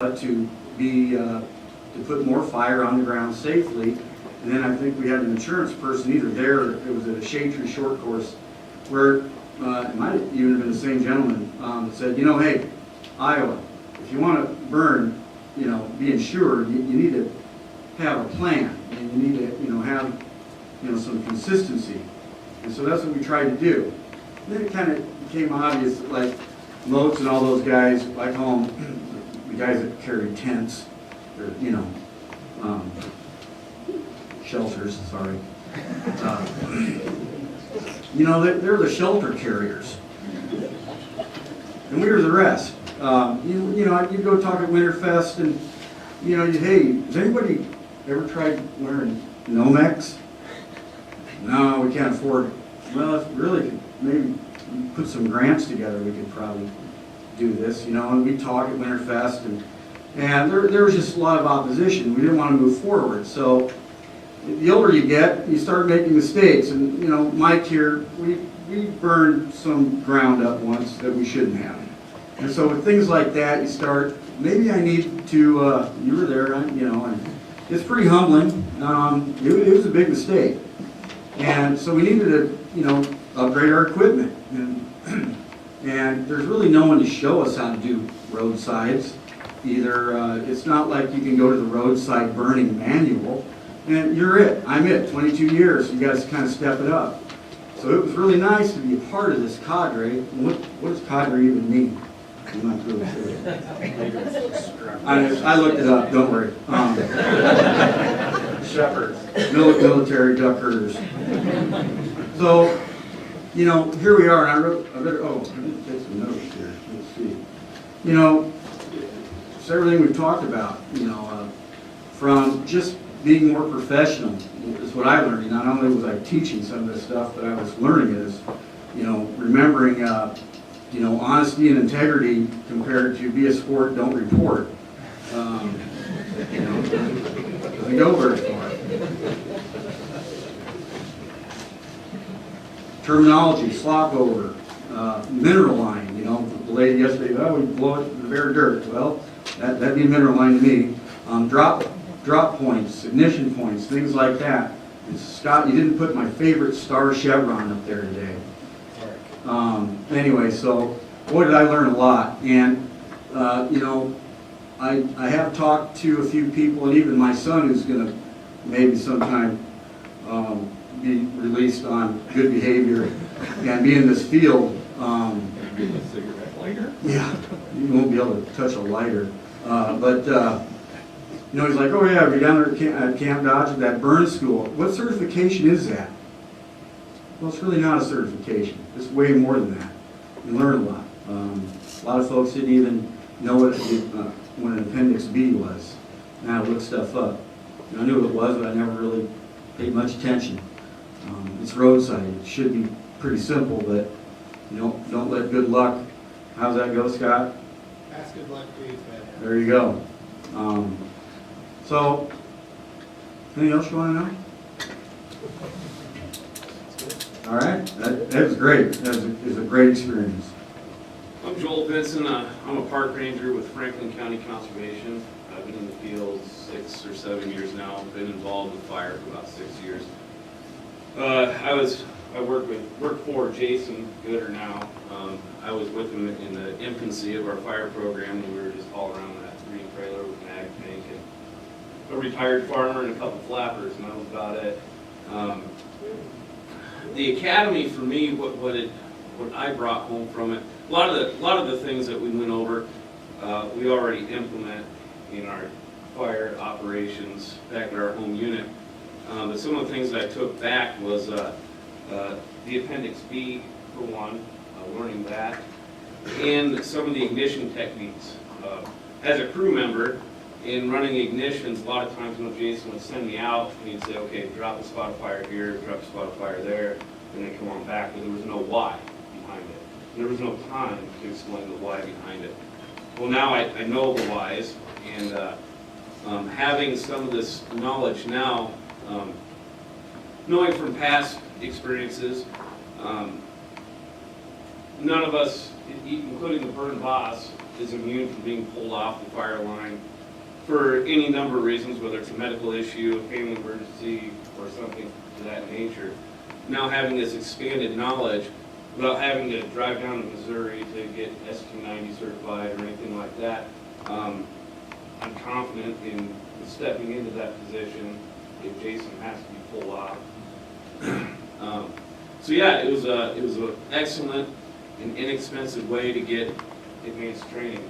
to be to put more fire on the ground safely. And then I think we had an insurance person either there, or it was at a shade tree short course, where it might have even been the same gentleman that said, you know, hey, Iowa, if you want to burn, you know, be insured, you need to have a plan, and you need to, you know, have, you know, some consistency. And so that's what we tried to do. And then it kind of became obvious that, like, Moats and all those guys, I call them the guys that carry tents, or, you know, shelters, sorry. You know, they're the shelter carriers. And we were the rest. You know, you go talk at Winterfest and, you know, hey, has anybody ever tried wearing Nomex? No, we can't afford it. Well, if really could maybe put some grants together, we could probably do this, you know, and we talk at Winterfest, and there was just a lot of opposition. We didn't want to move forward. So the older you get, you start making mistakes. And, you know, Mike here, we burned some ground up once that we shouldn't have. And so with things like that, you start, maybe I need to, you were there, you know, and it's pretty humbling. It was a big mistake. And so we needed to, you know, upgrade our equipment. And there's really no one to show us how to do roadsides. Either it's not like you can go to the roadside burning manual, and you're it. I'm it. 22 years. You guys kind of step it up. So it was really nice to be a part of this cadre. What does cadre even mean? I'm not really sure. I looked it up. Don't worry. Shepherds. Military duck herders. So, you know, here we are, and I didn't take some notes here. Let's see. You know, it's everything we've talked about, you know, from just being more professional is what I learned. Not only was I teaching some of this stuff, but I was learning is, you know, remembering, you know, honesty and integrity compared to be a sport, don't report. You know, doesn't go very far. Terminology, slop over, mineral line, you know, the lady yesterday, oh, we blow it in the bare dirt. Well, that'd be a mineral line to me. Drop points, ignition points, things like that. And Scott, you didn't put my favorite star chevron up there today. Anyway, so boy, did I learn a lot. And, you know, I have talked to a few people, and even my son, who's going to maybe sometime be released on good behavior and be in this field. A cigarette lighter? Yeah, you won't be able to touch a lighter. But you know, he's like, oh yeah, we're down there at Camp Dodge at that burn school. What certification is that? Well, it's really not a certification. It's way more than that. You learn a lot. A lot of folks didn't even know what an Appendix B was. Now I look stuff up. I knew what it was, but I never really paid much attention. It's roadside. It should be pretty simple, but you know, don't let good luck. How's that go, Scott? Ask good luck, please, man. There you go. So, anything else you want to know? All right, that was great. That was a great experience. I'm Joel Benson. I'm a park ranger with Franklin County Conservation. I've been in the field 6 or 7 years now. Been involved with fire for about 6 years. I worked for Jason Gooder now. I was with him in the infancy of our fire program, and we were just all around that green trailer with an ag tank and a retired farmer and a couple flappers, and that was about it. The academy for me, what I brought home from it, a lot of the things that we went over, we already implement in our fire operations back at our home unit. But some of the things that I took back was the Appendix B, for one, learning that, and some of the ignition techniques. As a crew member, in running ignitions, a lot of times when Jason would send me out, and he'd say, okay, drop a spot of fire here, drop a spot of fire there, and then come on back, but there was no why behind it. And there was no time to explain the why behind it. Well, now I know the whys, and having some of this knowledge now, knowing from past experiences, none of us, including the burn boss, is immune from being pulled off the fire line for any number of reasons, whether it's a medical issue, a family emergency, or something of that nature. Now having this expanded knowledge, without having to drive down to Missouri to get SQ90 certified or anything like that, I'm confident in stepping into that position if Jason has to be pulled off. So yeah, it was an excellent and inexpensive way to get advanced training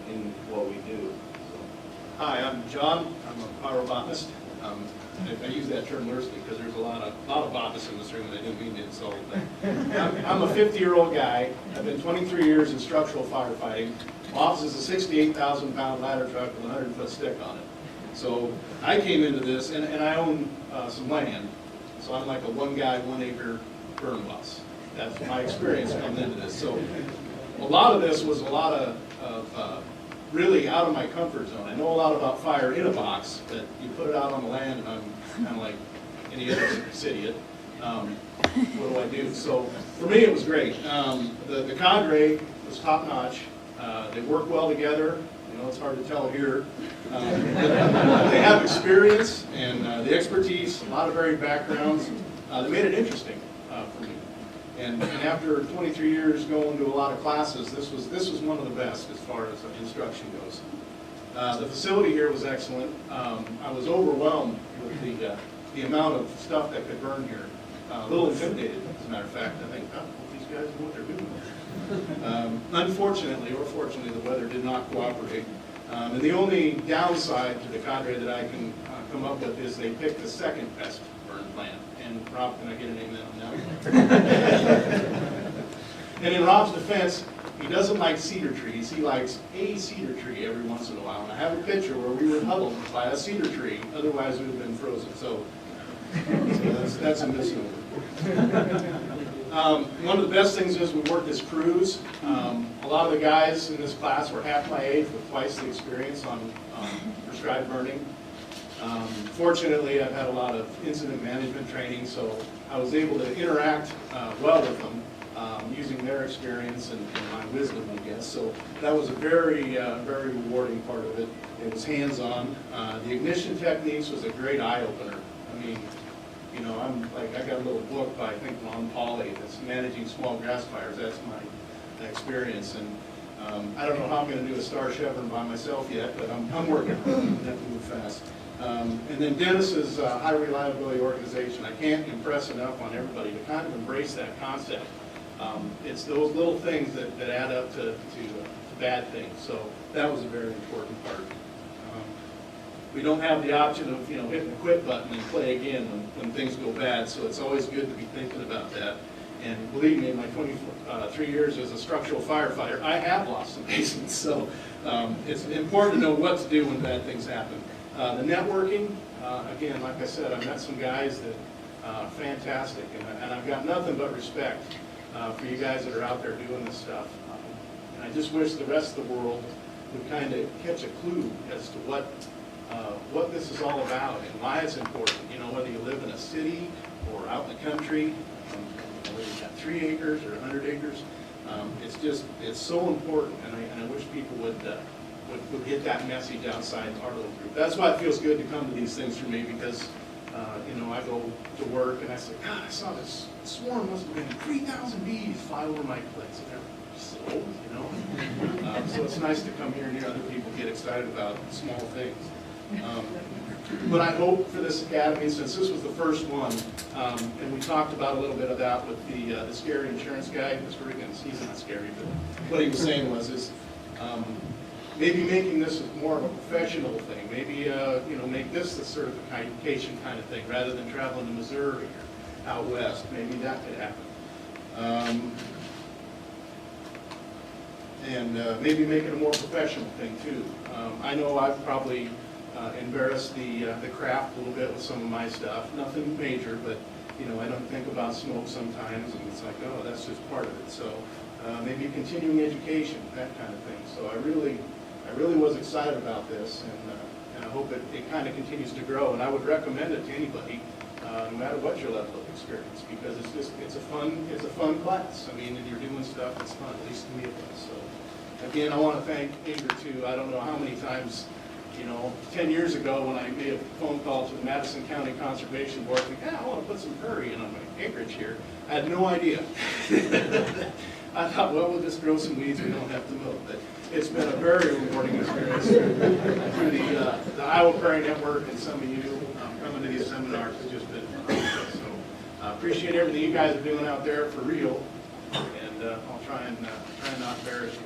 in what we do. Hi, I'm John. I'm a pyrobotanist. I use that term loosely because there's a lot of botanists in this room, and I didn't mean to insult. I'm a 50-year-old guy. I've been 23 years in structural firefighting. My office is a 68,000-pound ladder truck with a 100-foot stick on it. So I came into this, and I own some land. So I'm like a one-guy, one-acre burn boss. That's my experience coming into this. So a lot of this was a lot of really out of my comfort zone. I know a lot about fire in a box, but you put it out on the land, and I'm kind of like any other city. What do I do? So for me, it was great. The cadre was top notch. They work well together. You know, it's hard to tell here. They have experience and the expertise, a lot of varied backgrounds. They made it interesting for me. And after 23 years going to a lot of classes, this was one of the best as far as instruction goes. The facility here was excellent. I was overwhelmed with the amount of stuff that could burn here. A little intimidated, as a matter of fact. I think, oh, these guys know what they're doing. Unfortunately, or fortunately, the weather did not cooperate. And the only downside to the cadre that I can come up with is they picked the second best burn plant. And Rob, can I get an amen on that? And in Rob's defense, he doesn't like cedar trees. He likes a cedar tree every once in a while. And I have a picture where we were huddled by a cedar tree. Otherwise, we would have been frozen. So that's a misnomer. One of the best things is we worked as crews. A lot of the guys in this class were half my age with twice the experience on prescribed burning. Fortunately, I've had a lot of incident management training, so I was able to interact well with them using their experience and my wisdom, I guess. So that was a very, very rewarding part of it. It was hands-on. The ignition techniques was a great eye-opener. I mean, you know, I got a little book by, I think, Lon Polly that's managing small grass fires. That's my experience. And I don't know how I'm going to do a Star Chevron by myself yet, but I'm working on it. I have to move fast. And then Dennis's high reliability organization. I can't impress enough on everybody to kind of embrace that concept. It's those little things that add up to bad things. So that was a very important part. We don't have the option of, you know, hitting the quit button and play again when things go bad. So it's always good to be thinking about that. And believe me, in my 23 years as a structural firefighter, I have lost some basements. So it's important to know what to do when bad things happen. The networking, again, like I said, I've met some guys that are fantastic, and I've got nothing but respect for you guys that are out there doing this stuff. And I just wish the rest of the world would kind of catch a clue as to what this is all about and why it's important. You know, whether you live in a city or out in the country, whether you've got 3 acres or 100 acres, it's so important, and I wish people would get that message outside our little group. That's why it feels good to come to these things for me, because you know, I go to work and I say, God, I saw this swarm, must have been 3,000 bees fly over my place. And they're so old, you know. So it's nice to come here and hear other people get excited about small things. But I hope for this academy, since this was the first one, and we talked about a little bit of that with the scary insurance guy, Mr. Riggins. He's not scary, but what he was saying was maybe making this more of a professional thing. Maybe you know, make this the certification kind of thing, rather than traveling to Missouri or out west. Maybe that could happen. And maybe make it a more professional thing too. I know I've probably embarrassed the craft a little bit with some of my stuff. Nothing major, but you know, I don't think about smoke sometimes, and it's like, oh, that's just part of it. So maybe continuing education, that kind of thing. So I really was excited about this, and I hope it kind of continues to grow. And I would recommend it to anybody, no matter what your level of experience, because it's a fun class. I mean, and you're doing stuff that's fun. At least to me it was. So Again, I want to thank Ingrid too. I don't know how many times, 10 years ago when I made a phone call to the Madison County Conservation Board, thinking, I want to put some prairie in on my acreage here. I had no idea. I thought, well, we'll just grow some weeds, we don't have to mow. But it's been a very rewarding experience through the Iowa Prairie Network and some of you coming to these seminars. It's just been phenomenal. So I appreciate everything you guys are doing out there for real. And I'll try and not embarrass you.